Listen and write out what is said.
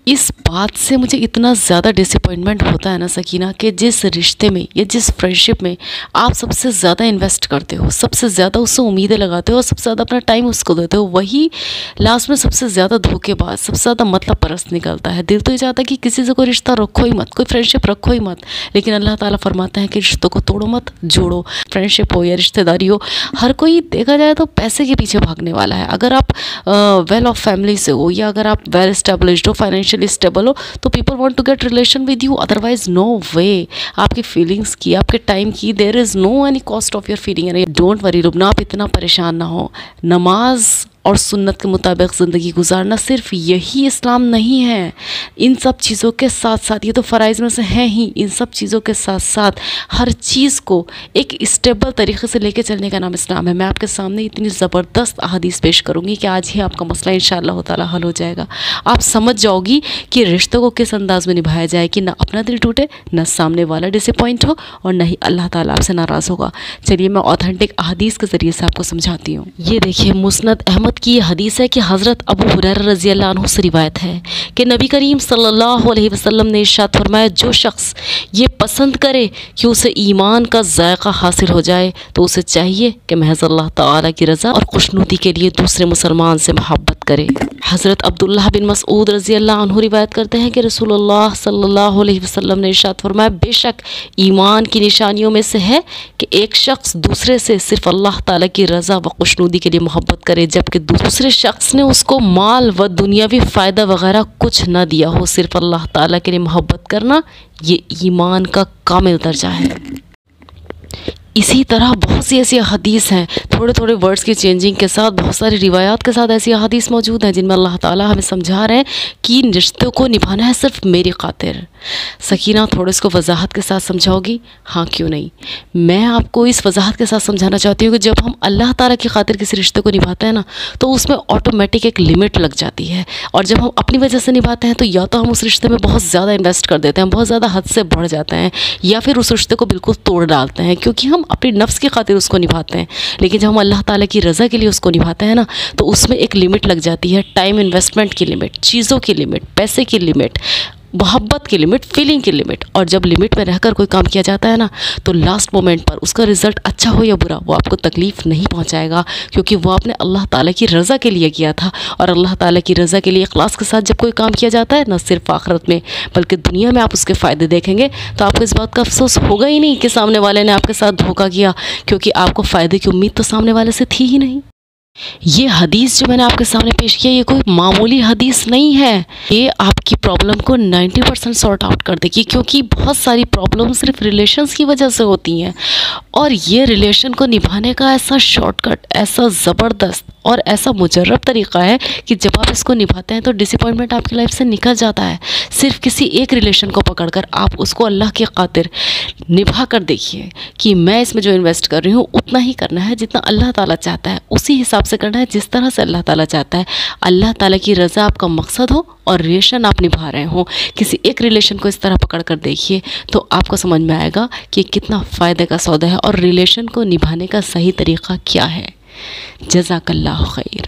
इस बात से मुझे इतना ज़्यादा डिसअपॉइंटमेंट होता है ना सकीना, कि जिस रिश्ते में या जिस फ्रेंडशिप में आप सबसे ज़्यादा इन्वेस्ट करते हो, सबसे ज़्यादा उससे उम्मीदें लगाते हो और सबसे ज़्यादा अपना टाइम उसको देते हो, वही लास्ट में सबसे ज़्यादा धोखेबाज, सबसे ज़्यादा मतलब परस्त निकलता है। दिल तो ये चाहता है कि किसी से कोई रिश्ता रखो ही मत, कोई फ्रेंडशिप रखो ही मत, लेकिन अल्लाह ताला फरमाते हैं कि रिश्तों को तोड़ो मत, जोड़ो। फ्रेंडशिप हो या रिश्तेदारी हो, हर कोई देखा जाए तो पैसे के पीछे भागने वाला है। अगर आप वेल ऑफ फैमिली से हो या अगर आप वेल एस्टेब्लिश्ड हो, फाइनेंशियली स्टेबल हो, तो people want to get relation with you, otherwise no way. आपकी फीलिंग्स की, आपके टाइम की, there is no any cost of your feeling. Don't worry Rubna, आप इतना परेशान ना हो। नमाज और सुन्नत के मुताबिक ज़िंदगी गुजारना सिर्फ यही इस्लाम नहीं है। इन सब चीज़ों के साथ साथ, ये तो फ़राइज़ में से हैं ही, इन सब चीज़ों के साथ साथ हर चीज़ को एक स्टेबल तरीके से लेके चलने का नाम इस्लाम है। मैं आपके सामने इतनी ज़बरदस्त अहादीस पेश करूँगी कि आज ही आपका मसला इंशाअल्लाह ताला हल हो जाएगा। आप समझ जाओगी कि रिश्तों को किस अंदाज़ में निभाया जाए कि ना अपना दिल टूटे, ना सामने वाला डिसअपॉइंट हो और ना ही अल्लाह ताला आपसे नाराज़ होगा। चलिए मैं ऑथेंटिक अहादीस के ज़रिए से आपको समझाती हूँ। ये देखिए, मुस्नद अहमद की ये हदीस है कि हज़रत अबू हुरैरा रज़ी अल्लाह अन्हु से रिवायत है कि नबी करीम सल्लल्लाहु अलैहि वसल्लम ने इरशाद फरमाया, जो शख्स ये पसंद करे कि उसे ईमान का जायका हासिल हो जाए तो उसे चाहिए कि महज अल्लाह ताला की रज़ा और खुशनुदी के लिए दूसरे मुसलमान से मोहब्बत करे। हज़रत अब्दुल्लाह बिन मसऊद रज़ी अल्लाह अन्हु रिवायत करते हैं कि रसूलुल्लाह सल्लल्लाहु अलैहि वसल्लम ने इरशाद फरमाया, बेशक ईमान की निशानियों में से है कि एक शख्स दूसरे से सिर्फ अल्लाह ताला की रज़ा व खुशनुदी के लिए मोहब्बत करे, जबकि दूसरे शख्स ने उसको माल व दुनियावी फ़ायदा वगैरह कुछ न दिया हो। सिर्फ अल्लाह ताला के लिए मोहब्बत करना ये ईमान का कामिल दर्जा है। इसी तरह बहुत सी ऐसी हदीस हैं, थोड़े थोड़े वर्ड्स की चेंजिंग के साथ, बहुत सारी रिवायात के साथ ऐसी हदीस मौजूद हैं जिनमें अल्लाह ताला हमें समझा रहे हैं कि रिश्तों को निभाना है सिर्फ मेरी खातिर। सकीना, थोड़े इसको वजाहत के साथ समझाओगी? हाँ, क्यों नहीं। मैं आपको इस वजाहत के साथ समझाना चाहती हूँ कि जब हम अल्लाह ताला की खातिर किसी रिश्ते को निभाते हैं ना, तो उसमें ऑटोमेटिक एक लिमिट लग जाती है। और जब हम अपनी वजह से निभाते हैं तो या तो हम उस रिश्ते में बहुत ज़्यादा इन्वेस्ट कर देते हैं, बहुत ज़्यादा हद से बढ़ जाते हैं, या फिर उस रिश्ते को बिल्कुल तोड़ डालते हैं, क्योंकि हम अपनी नफ्स की खातिर उसको निभाते हैं। लेकिन जब हम अल्लाह ताला की रज़ा के लिए उसको निभाते हैं ना, तो उसमें एक लिमिट लग जाती है, टाइम इन्वेस्टमेंट की लिमिट, चीज़ों की लिमिट, पैसे की लिमिट, मोहब्बत की लिमिट, फीलिंग की लिमिट। और जब लिमिट में रहकर कोई काम किया जाता है ना, तो लास्ट मोमेंट पर उसका रिज़ल्ट अच्छा हो या बुरा, वो आपको तकलीफ़ नहीं पहुंचाएगा, क्योंकि वो आपने अल्लाह ताला की रज़ा के लिए किया था। और अल्लाह ताला की रज़ा के लिए इखलास के साथ जब कोई काम किया जाता है, न सिर्फ आखिरत में बल्कि दुनिया में आप उसके फ़ायदे देखेंगे, तो आपको इस बात का अफसोस होगा ही नहीं कि सामने वाले ने आपके साथ धोखा किया, क्योंकि आपको फ़ायदे की उम्मीद तो सामने वाले से थी ही नहीं। ये हदीस जो मैंने आपके सामने पेश किया, ये कोई मामूली हदीस नहीं है। ये आपकी प्रॉब्लम को 90% सॉर्ट आउट कर देगी, क्योंकि बहुत सारी प्रॉब्लम सिर्फ रिलेशंस की वजह से होती हैं। और ये रिलेशन को निभाने का ऐसा शॉर्टकट, ऐसा ज़बरदस्त और ऐसा मुजर्रब तरीक़ा है कि जब आप इसको निभाते हैं तो डिसअपॉइंटमेंट आपकी लाइफ से निकल जाता है। सिर्फ किसी एक रिलेशन को पकड़कर आप उसको अल्लाह की खातिर निभा कर देखिए कि मैं इसमें जो इन्वेस्ट कर रही हूँ उतना ही करना है जितना अल्लाह ताला चाहता है, उसी हिसाब से करना है जिस तरह से अल्लाह ताला चाहता है। अल्लाह ताला की रज़ा आपका मकसद हो और रिलेशन आप निभा रहे हो। किसी एक रिलेशन को इस तरह पकड़ कर देखिए तो आपको समझ में आएगा कि कितना फ़ायदे का सौदा है और रिलेशन को निभाने का सही तरीक़ा क्या है। जज़ाकल्लाहु खैर।